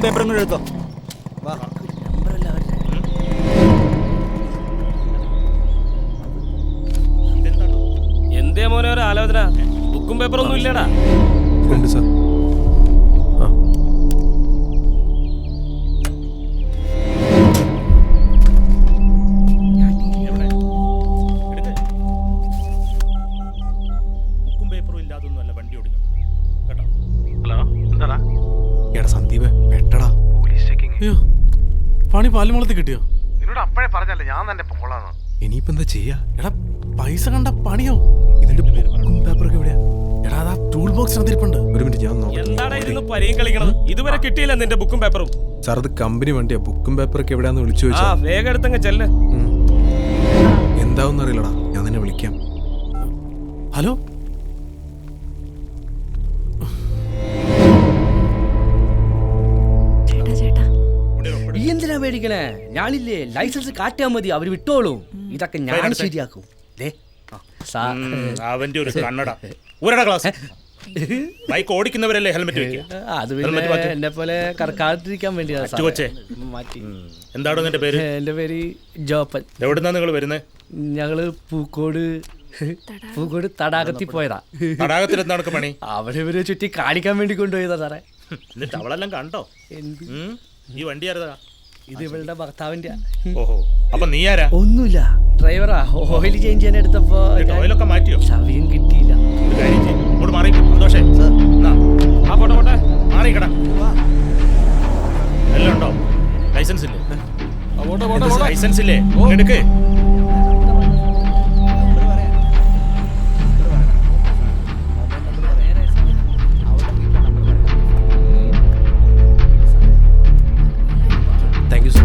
പേപ്പറും കൂടെ എടുത്തോ. എന്തേ മോനെ ഒരു ആലോചന? ബുക്കും പേപ്പറൊന്നും ഇല്ലടാ. ഉണ്ട് സാർ. ബുക്കും പേപ്പറും ഇല്ലാതൊന്നും അല്ല വണ്ടി ഓടിക്കണം കേട്ടോ. ഹലോ, എന്താടാ? എടാ സന്ദീപ് പെട്ടടാ. Police checking. അയ്യോ, പണി പാലുമുളത്ത് കിട്ടിയോ? നിന്നോട് അപ്പഴേ പറഞ്ഞല്ലേ ഞാൻ തന്നെ പൊക്കോളാന്ന്. ഇനിയിപ്പോ എന്താ ചെയ്യാ? എടാ പൈസ കണ്ട പണിയോ? ഇതിന്റെ ബുക്കും പേപ്പറൊക്കെ എവിടെയാ? എടാ അതാ ടൂൾ ബോക്സ് ഇരിപ്പുണ്ട്. ഒരു മിനിറ്റ് ഞാൻ എന്താടാ ഇരുന്ന് പരിയും കളിക്കണത്? ഇതുവരെ കിട്ടിയില്ല നിന്റെ ബുക്കും പേപ്പറും. സാർ അത് കമ്പനി വണ്ടിയാ. ബുക്കും പേപ്പറൊക്കെ എവിടെയാന്ന് വിളിച്ചു ചോദിച്ചാ. വേഗം എടുത്തങ്ങ് ചെല്ല്. എന്താവെന്ന് അറിയില്ലടാ, ഞാൻ നിന്നെ വിളിക്കാം. ഹലോ, എന്തിനാ പേടിക്കണേ? ഞാനില്ലേ, ലൈസൻസ് കാട്ടിയാ മതി, അവര് വിട്ടോളൂ. ഇതൊക്കെ ഞാൻ ശരിയാക്കും. അവന്റെ ഒരു കണ്ണട ഒരട ക്ലാസ്. ബൈക്ക് ഓടിക്കുന്നവരല്ലേ ഹെൽമെറ്റ് വെക്കുക. അത് എന്നെ പോലെ കറക്കാതിരിക്കാൻ വേണ്ടിയാണ്. എന്താണോ നിന്റെ പേര്? എന്റെ പേര് ജോപ്പൻ. എവിടുന്നാ നിങ്ങൾ വരുന്നത്? ഞങ്ങള് പൂക്കോട് തടാകത്തിൽ പോയതാ. തടാകത്തിൽ എന്താണ് പണി? അവിടെ ഇവരെ ചുറ്റി കാണിക്കാൻ വേണ്ടി കൊണ്ടുപോയതാ സാറേ. എന്നിട്ട് അവളെല്ലാം കണ്ടോ? ഈ വണ്ടി ആരതാ? ഇത് ഇവളുടെ ഭർത്താവിന്റെ. ഓഹോ, അപ്പൊ നീ ആരാ? ഒന്നുമില്ല, ഡ്രൈവറാ. ഓയിൽ ചേഞ്ച് ചെയ്യാൻ എടുത്തപ്പോ ഓയിലൊക്കെ മാറ്റിയോ? സമയം കിട്ടിയില്ല. മാറി സന്തോഷേ. ആ പോട്ടെ പോട്ടെ, മാറിക്കട. എല്ലാം ഉണ്ടോ? ലൈസൻസ് ഇല്ലേ? ലൈസൻസ് ഇല്ലേ? എടുക്ക്. Thank you sir.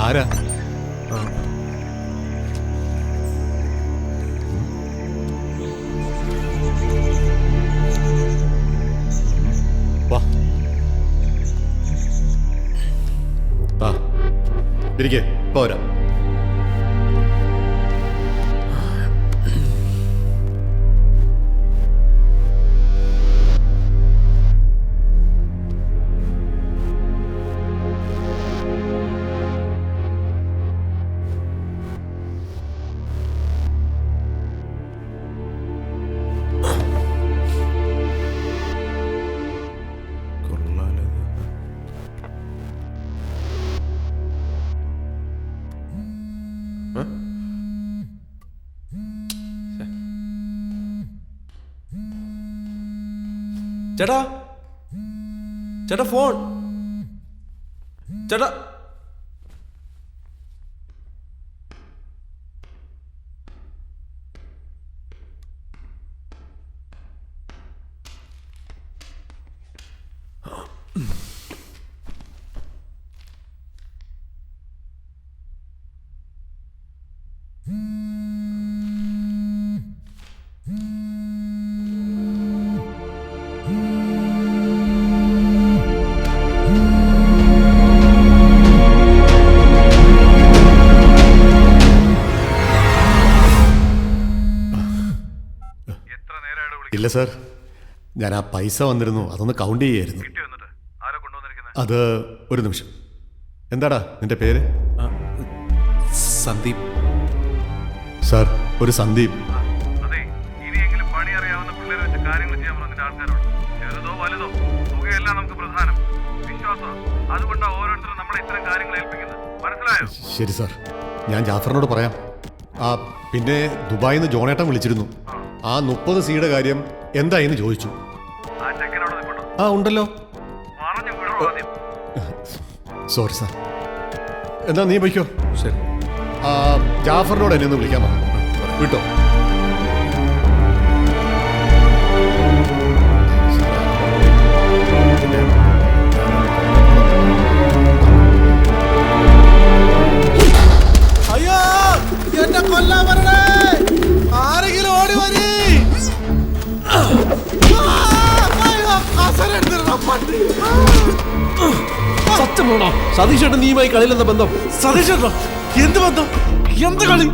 ആരാ? വാ വാ, ഇരിക്കേ, പോരാ. ചേട്ടാ, ചേട്ടാ ഫോൺ. ചേട്ടാ ഇല്ല സാർ, ഞാൻ ആ പൈസ വന്നിരുന്നു, അതൊന്ന് കൗണ്ട് ചെയ്യായിരുന്നു. അത് ഒരു നിമിഷം. എന്താടാ നിന്റെ പേര്? സന്ദീപ് സാർ. ഒരു സന്ദീപ്. അതെ, ഇനിയെങ്കിലും പണി അറിയാവുന്ന പിള്ളേരെ വെച്ച് കാര്യങ്ങൾ ചെയ്യാൻ പറഞ്ഞ ആൾക്കാരോട് ചെറുതോ വലുതോ തുകയല്ല നമുക്ക് പ്രധാനം. വിശ്വാസം. അതുകൊണ്ടാണ് ഓരോരുത്തരും നമ്മളെ ഇത്തരം കാര്യങ്ങൾ ഏൽപ്പിക്കുന്നത്. മനസ്സിലായോ? ശരി സാർ, ഞാൻ ജാഫറിനോട് പറയാം. ആ പിന്നെ ദുബായിൽ നിന്ന് ജോണേട്ടൻ വിളിച്ചിരുന്നു. ആ 30 സീയുടെ കാര്യം എന്തായിന്ന് ചോദിച്ചു. ആ ചെക്കനോട് നിൽക്കട്ടോ. ആ ഉണ്ടല്ലോ. പറഞ്ഞു വിടണോ ആദ്യം. Sorry sir. എന്നാ നീ പോയിക്കോ. ശരി. ആ ജാഫറിനോട് എന്നെ ഒന്ന് വിളിക്കാൻ പറഞ്ഞു വിട്ടോ. അയ്യോ എന്നെ കൊല്ലാൻ വരണേ, ആരെങ്കിലും ഓടി വരി. സത്യമാണോ സതീഷേട്ടൻ നീയുമായി കളിയിലെന്ന ബന്ധം? സതീഷേട്ടോ എന്ത് ബന്ധം? എന്ത് കളി?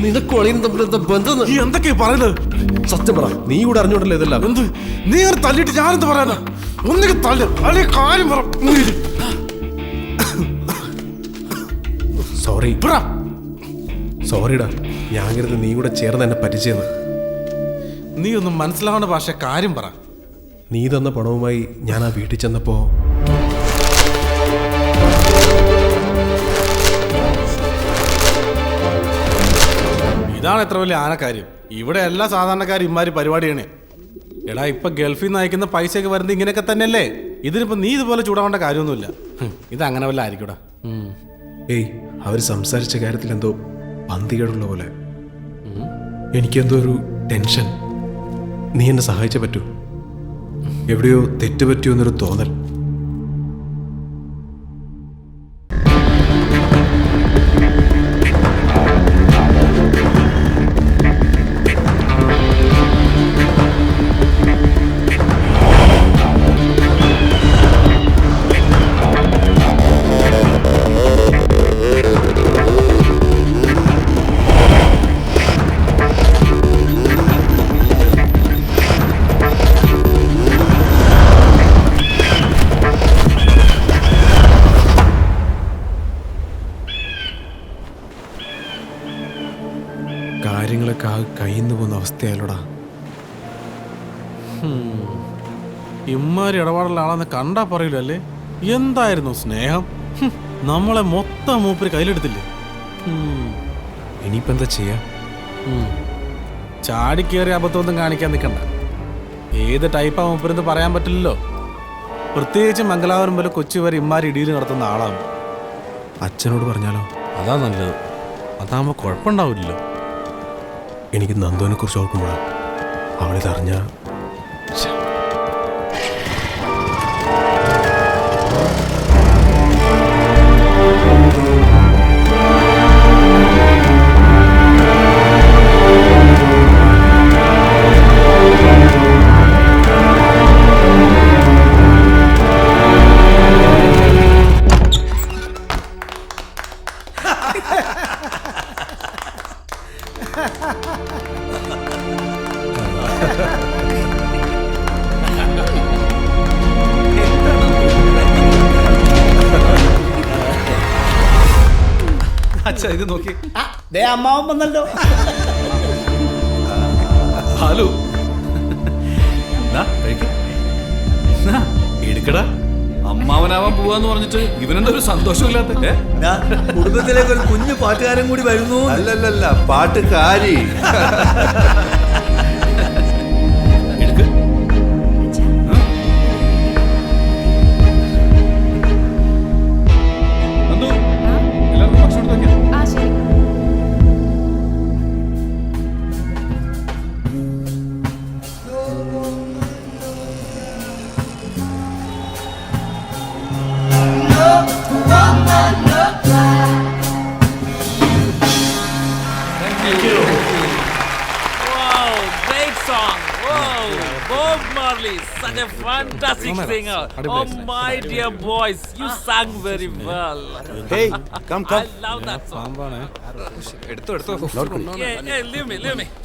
നിനക്കും അളിയനും തമ്മിലെന്താ ബന്ധം? നീ എന്തൊക്കെയാ പറയുന്നത്? സത്യം പറ, നീ കൂടെ അറിഞ്ഞോണ്ടല്ലോ ഇതെല്ലാം. എന്ത് നീ അങ്ങനെ തല്ലിട്ട് ഞാനെന്ത് പറയാനാ? ഒന്നിക്ക് തല്ല അല്ലെ കാര്യം പറ. സോറി സോറിടാ, ഞാൻ കരുതി നീ കൂടെ ചേർന്ന് എന്നെ പരിചയം. നീ ഒന്നും മനസ്സിലാവുന്ന ഭാഷ കാര്യം പറ. നീ തന്ന പണവുമായി ഞാൻ ആ വീട്ടിൽ ചെന്നപ്പോ ഇതാണ് എത്ര വലിയ ആനക്കാര്യം. ഇവിടെ എല്ലാ സാധാരണക്കാരും ഇമാരി പരിപാടിയാണ്. എടാ ഇപ്പൊ ഗൾഫിൽ നിന്ന് അയക്കുന്ന പൈസയൊക്കെ വരുന്നത് ഇങ്ങനെയൊക്കെ തന്നെയല്ലേ? ഇതിനിപ്പോ നീ ഇതുപോലെ ചൂടാവേണ്ട കാര്യമൊന്നുമില്ല. ഇത് അങ്ങനെ വല്ല ആയിരിക്കൂടാ. ഏയ്, അവർ സംസാരിച്ച കാര്യത്തിൽ എന്തോ പന്തികേടുള്ള പോലെ. എനിക്കെന്തോ ഒരു ടെൻഷൻ. നീ എന്നെ സഹായിച്ചേ പറ്റൂ. എവിടെയോ തെറ്റുപറ്റിയോ എന്നൊരു തോന്നൽ. കാര്യങ്ങളൊക്കെ ആ കയ്യിന്ന് പോകുന്ന അവസ്ഥയല്ലോടാ. ഇമ്മാരി ഇടപാടുള്ള ആളെന്ന് കണ്ടാ പറയൂല അല്ലേ? എന്തായിരുന്നു സ്നേഹം. നമ്മളെ മൊത്തം മൂപ്പര് കയ്യിലെടുത്തില്ലേ. ഇനിയിപ്പോ എന്താ ചെയ്യാ? ചാടിക്കേറിയ അബദ്ധമൊന്നും കാണിക്കാൻ നിൽക്കണ്ട. ഏത് ടൈപ്പാ മൂപ്പരെന്ന് പറയാൻ പറ്റില്ലല്ലോ. പ്രത്യേകിച്ച് മംഗലാപുരം പോലെ കൊച്ചി വരെ ഇമ്മാരി ഇടിയിൽ നടത്തുന്ന ആളാണ്. അച്ഛനോട് പറഞ്ഞാലോ? അതാ നല്ലത്. അതാകുമ്പോ കുഴപ്പമുണ്ടാവില്ലല്ലോ. എനിക്ക് നന്ദുവിനെ കുറിച്ച് ഓർക്കുമ്പോഴാണ് അവളിതറിഞ്ഞ. അച്ഛാ ഇത് നോക്കി. അമ്മാവൻ വന്നല്ലോ. ഹലോ എടുക്കടാ. അമ്മാവനാവാൻ പോവാന്ന് പറഞ്ഞിട്ട് ഇവനെന്താ ഒരു സന്തോഷമില്ലാത്ത? കുടുംബത്തിലേക്ക് ഒരു കുഞ്ഞു പാട്ടുകാരൻ കൂടി വരുന്നു. അല്ലല്ല പാട്ടുകാരി. എടുക്ക്. എല്ലാവർക്കും ഭക്ഷണം എടുത്ത് വെക്കാം. Wow, great song. Wow, Bob Marley, such a fantastic singer. Oh my dear boys, you sang very well. Hey, come. I love that song. Yeah, leave me.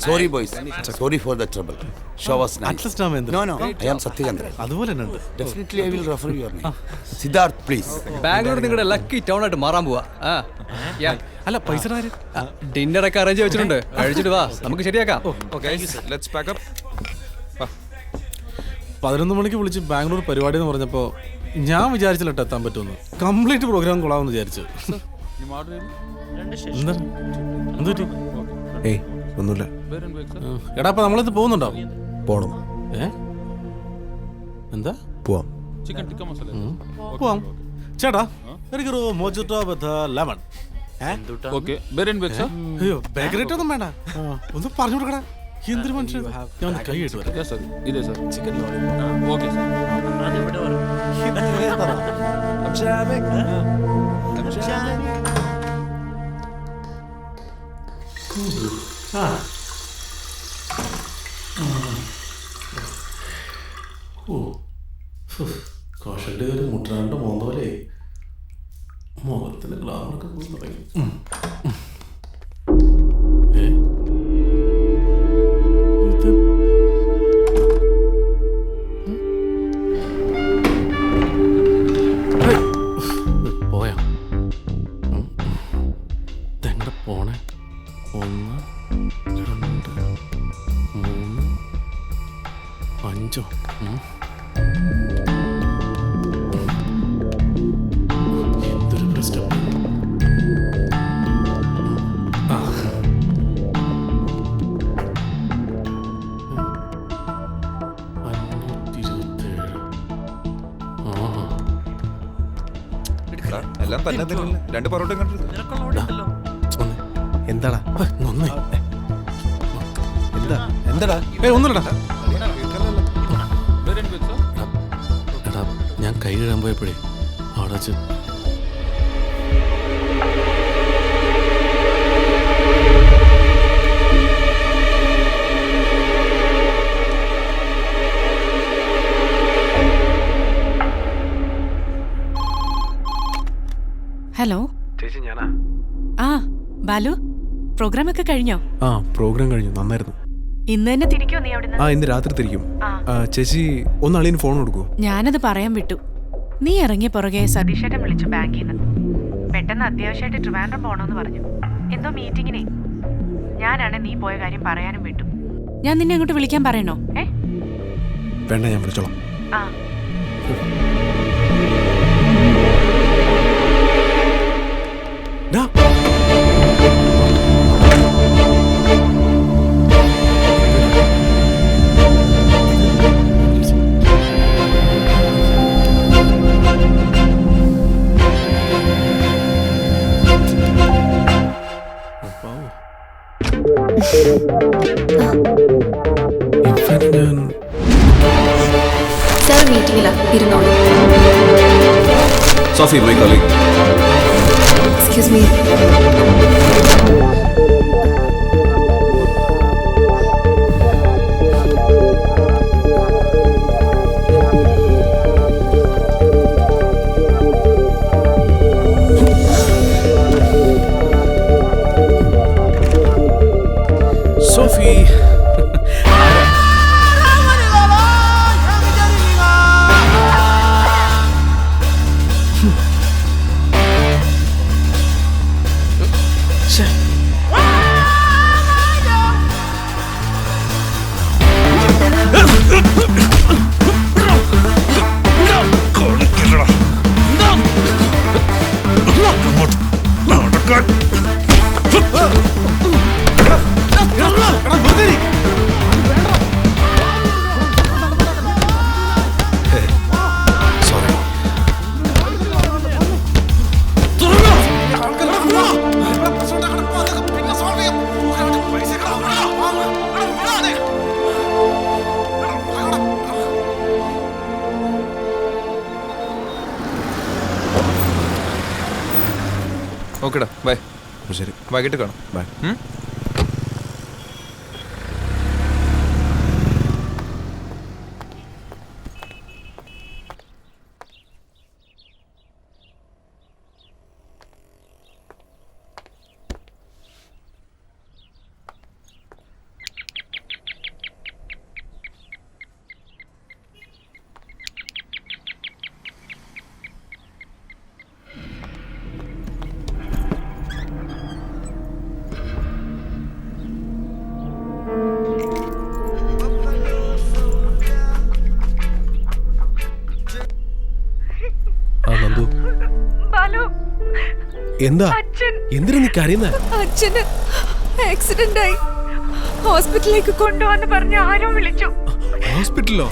Sorry boys. Sorry for the trouble. Show us nice. Atlas Ramendra. No, I am Satyendra. അതുപോലെ തന്നെ ഉണ്ട്. Definitely I will refer your name. Siddharth, please. Bangalore നിങ്ങളുടെ lucky town ആയിട്ട് മാറാൻ പോവാ. അല്ല പൈസ dinner ഒക്കെ അറേഞ്ച് വെച്ചിട്ടുണ്ട്. കഴിച്ചിട്ട് വാ, നമുക്ക് ശരിയാക്കാം. 11 മണിക്ക് വിളിച്ച് ബാംഗ്ലൂർ പരിപാടി എന്ന് പറഞ്ഞപ്പോ ഞാൻ വിചാരിച്ചില്ല കേട്ടോ എത്താൻ പറ്റുമെന്ന്. കംപ്ലീറ്റ് പ്രോഗ്രാം കൊള്ളാമെന്ന് വിചാരിച്ചു. എന്താ എന്ത് പറ്റി? ഏയ് ഒന്നുമില്ല. എടാ അപ്പൊ നമ്മളിത് പോകുന്നുണ്ടോ? പോണം. എന്താ പോവാം. പോവാം. ചേട്ടാ എനിക്കൊരു മോജിറ്റോ വിത്ത് ലെമൺ. അയ്യോ ബേക്കറിട്ടൊന്നും വേണ്ട, ഒന്ന് പറഞ്ഞു കൊടുക്കടാ. എന്തൊരു മനുഷ്യൻ, ഞാൻ ഒന്ന് കൈ ഇട്ട് വരാം. കോഷന്റെ ഒരു മുട്ടാണ്ട് പോകുന്ന പോലെ മുഖത്തിന് ഗ്ലാമറൊക്കെ പോയി തുടങ്ങി. പോയാ തെങ്ങടെ പോണേ. 1 2 3 5 എന്തൊരു പ്രശ്നം. എല്ലാം തന്നെ 2 പൊറോട്ട എന്താടാ എന്താടാ? ഒന്നുമില്ലടാ. എടാ ഞാൻ കൈ കഴുകാൻ പോയപ്പോഴേ അവിടെ വെച്ച് ഹലോ ചേച്ചി ഞാനാ. ആ ബാലു, പ്രോഗ്രാം ഒക്കെ കഴിഞ്ഞോ? ആ പ്രോഗ്രാം കഴിഞ്ഞു, നന്നായിരുന്നു. ഇന്ന് തന്നെ തിരിക്കോ നീ അവിടുന്ന്? ആ ഇന്ന് രാത്രി തിരിക്കും. ചേച്ചി ഒന്ന് അളിയന് ഫോൺ കൊടുക്കൂ. ഞാനത് പറയാൻ വിട്ടു. നീ ഇറങ്ങിയ പുറകെ സതീഷേട്ടൻ വിളിച്ചു ബാങ്കിൽ നിന്ന്. പെട്ടെന്ന് അത്യാവശ്യമായിട്ട് ട്രിവാൻഡ്രം പോണോന്ന് പറഞ്ഞു, എന്തോ മീറ്റിങ്ങിനെ. ഞാനാണ് നീ പോയ കാര്യം പറയാനും വിട്ടു. ഞാൻ നിന്നെ അങ്ങോട്ട് വിളിക്കാൻ പറയണോ? വേണ്ട, ഞാൻ വിളിച്ചോളാം. ആ സർ മീറ്റിംഗിലാ, ഇരുന്നോളൂ. Sophie my calling. Excuse me. Sophie ഓക്കെടാ, ബൈ. ശരി, വൈകിട്ട് കാണാം. ബൈ. എന്താ എന്തിനാ നീ കരയുന്നേ? അച്ഛന് ആക്സിഡന്റ് ആയി, ഹോസ്പിറ്റലിലേക്ക് കൊണ്ടുവന്ന് പറഞ്ഞ് ആരോ വിളിച്ചു. ഹോസ്പിറ്റലോ?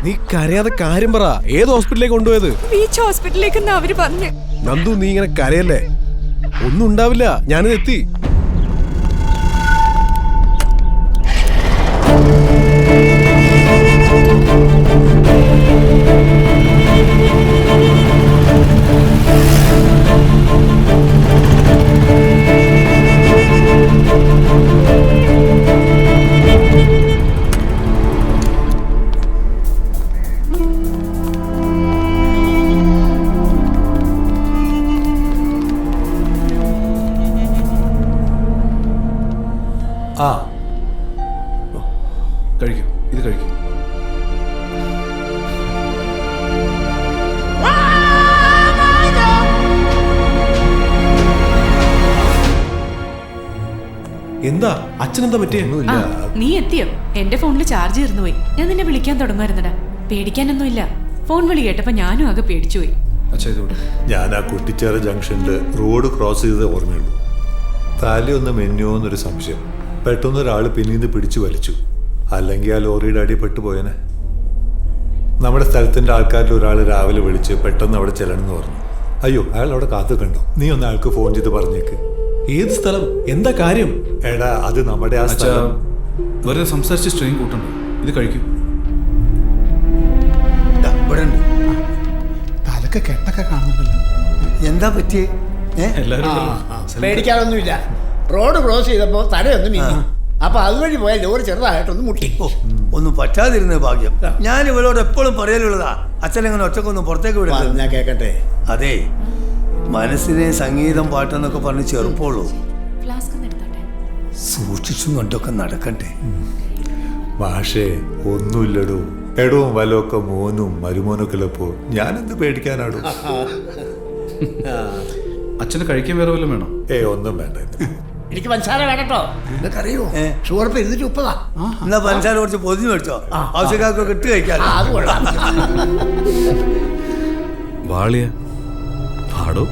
നീ കരയാതെ കാര്യം പറ. ഏത് ഹോസ്പിറ്റലിലേക്ക് കൊണ്ടുപോയത്? ബീച്ച് ഹോസ്പിറ്റലിലേക്ക് അവര് പറഞ്ഞു. നന്ദു, നീ ഇങ്ങനെ കരയല്ലേ, ഒന്നും ഉണ്ടാവില്ല, ഞാനിത് എത്തി. ആ കഴിക്കും, ഇത് കഴിക്കും. എന്താ അച്ഛനെന്താ പറ്റിയ? നീ എത്തിയോ? എന്റെ ഫോണിൽ ചാർജ് തീർന്നു പോയി. ഞാൻ നിന്നെ വിളിക്കാൻ തുടങ്ങുമായിരുന്നടാ. പേടിക്കാനൊന്നുമില്ല. ഫോൺ വിളി കേട്ടപ്പോ ഞാനും ആകെ പേടിച്ചു പോയി. ഞാൻ ആ കുട്ടിച്ചാറ ജംഗ്ഷനിൽ റോഡ് ക്രോസ് ചെയ്തത് ഓർമ്മയുള്ളൂ. തലയൊന്ന് മെന്നോ എന്നൊരു സംശയം. പെട്ടെന്ന് ഒരാൾ പിന്നീന്ന് പിടിച്ചു വലിച്ചു. അല്ലെങ്കിൽ ആ ലോറിയുടെ അടി പെട്ടുപോയനെ. നമ്മുടെ സ്ഥലത്തിൻ്റെ ആൾക്കാരിൽ ഒരാൾ രാവിലെ വിളിച്ച് പെട്ടെന്ന് അവിടെ ചെല്ലണമെന്ന് പറഞ്ഞു. അയ്യോ, അയാൾ അവിടെ കാത്തു കണ്ടോ? നീ ഒന്ന് അയാൾക്ക് ഫോൺ ചെയ്ത് പറഞ്ഞേക്ക്. ഏത് സ്ഥലം? എന്താ കാര്യം? എടാ, അത് നമ്മുടെ ആ സ്ഥലം. വെറുതെ സംസാരിച്ച് സ്ട്രെയിൻ കൂട്ടണ്ട, ഇത് കഴിക്കും. തലക്ക് കെട്ടൊക്കെ കാണുന്നുണ്ടല്ലോ. എന്താ പറ്റിയേ? പേടിക്കാനൊന്നുമില്ല. റോഡ് ക്രോസ് ചെയ്തപ്പോ തലയൊന്നും മിന്നി. അപ്പൊ അതുവഴി പോയ ലോറി ചെറുതായിട്ടൊന്ന് മുട്ടി. ഒന്നും പറ്റാതിരുന്ന ഭാഗ്യം. ഞാൻ ഇവളോട് എപ്പോഴും പറയലുള്ളതാ, അച്ഛനെങ്ങനെ ഒറ്റക്കൊന്നും പുറത്തേക്ക് വിടുന്നത്. ഞാൻ കേക്കട്ടെ. അതെ, മനസ്സിനെ സംഗീതം പാട്ടെന്നൊക്കെ പറഞ്ഞ് ചെറുപ്പുള്ളൂ. സൂക്ഷിച്ചും കണ്ടൊക്കെ നടക്കട്ടെ. മാഷേ, ഒന്നുമില്ലടോ. എടവും വലമൊക്കെ മോനും മരുമോനൊക്കെ ഉള്ളപ്പോ ഞാനെന്ത് പേടിക്കാനാടോ? അച്ഛന് കഴിക്കാൻ വേറെ വല്ലതും വേണോ? ഒന്നും വേണ്ട. എനിക്ക് പഞ്ചസാര വേണട്ടോ. നിനക്കറിയോ, ഷുഗർ ഇപ്പൊ 230. എന്നാ പഞ്ചസാര കുറച്ച് പൊതിഞ്ഞു മേടിച്ചോ, ആവശ്യക്കാർക്കൊക്കെ ഇട്ട് കഴിക്കാൻ. അത് കൊള്ളാം. വാളിയ പാടോ.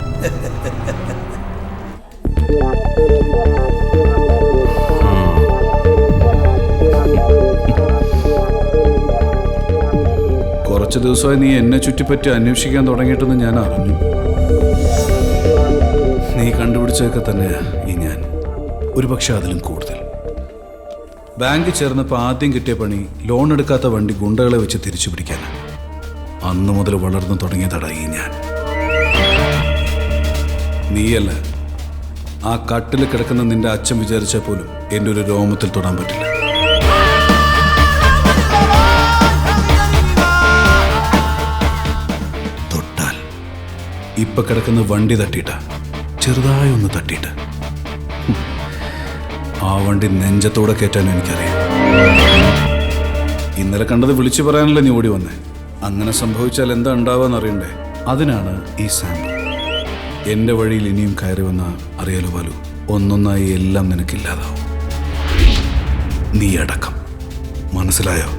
കുറച്ച് ദിവസമായി നീ എന്നെ ചുറ്റിപ്പറ്റി അന്വേഷിക്കാൻ തുടങ്ങിയിട്ടെന്ന് ഞാൻ അറിഞ്ഞു. നീ കണ്ടുപിടിച്ചതൊക്കെ തന്നെയാ ഈ ഞാൻ, ഒരു പക്ഷെ അതിലും കൂടുതൽ. ബാങ്കിൽ ചേർന്നപ്പോൾ ആദ്യം കിട്ടിയ പണി ലോൺ എടുക്കാത്ത വണ്ടി ഗുണ്ടകളെ വെച്ച് തിരിച്ചു പിടിക്കാനാണ്. അന്നു മുതൽ വളർന്നു തുടങ്ങിയതടാ ഈ ഞാൻ. നീയല്ല, ആ കട്ടിൽ കിടക്കുന്ന നിന്റെ അച്ഛൻ വിചാരിച്ചാൽ പോലും എൻ്റെ ഒരു രോമത്തിൽ തൊടാൻ പറ്റില്ല. തൊട്ടാൽ ഇപ്പൊ കിടക്കുന്ന വണ്ടി തട്ടിയിട്ടാ, ചെറുതായി ഒന്ന് തട്ടിയിട്ട്. ആ വണ്ടി നെഞ്ചത്തോടെ കയറ്റാൻ എനിക്കറിയാം. ഇന്നലെ കണ്ടത് വിളിച്ചു പറയാനല്ലേ നീ ഓടി വന്നേ. അങ്ങനെ സംഭവിച്ചാൽ എന്താ ഉണ്ടാവാന്ന് അറിയണ്ടേ? അതിനാണ് ഈ സാമ്പിൾ. എൻ്റെ വഴിയിൽ ഇനിയും കയറി വന്ന അറിയാലോ ബാലു, ഒന്നൊന്നായി എല്ലാം നിനക്കില്ലാതാവും, നീ അടക്കം. മനസ്സിലായോ?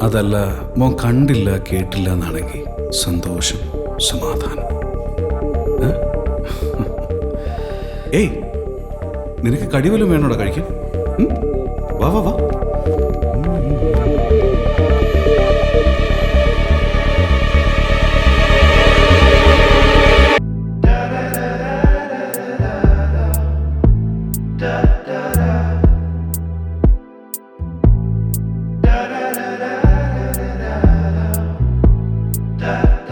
അതല്ല മോൻ കണ്ടില്ല കേട്ടില്ല എന്നാണെങ്കിൽ സന്തോഷം, സമാധാനം. ഏയ്, നിനക്ക് കടിവലും വേണോടാ കഴിക്കാൻ? വാ വാ വാ. Da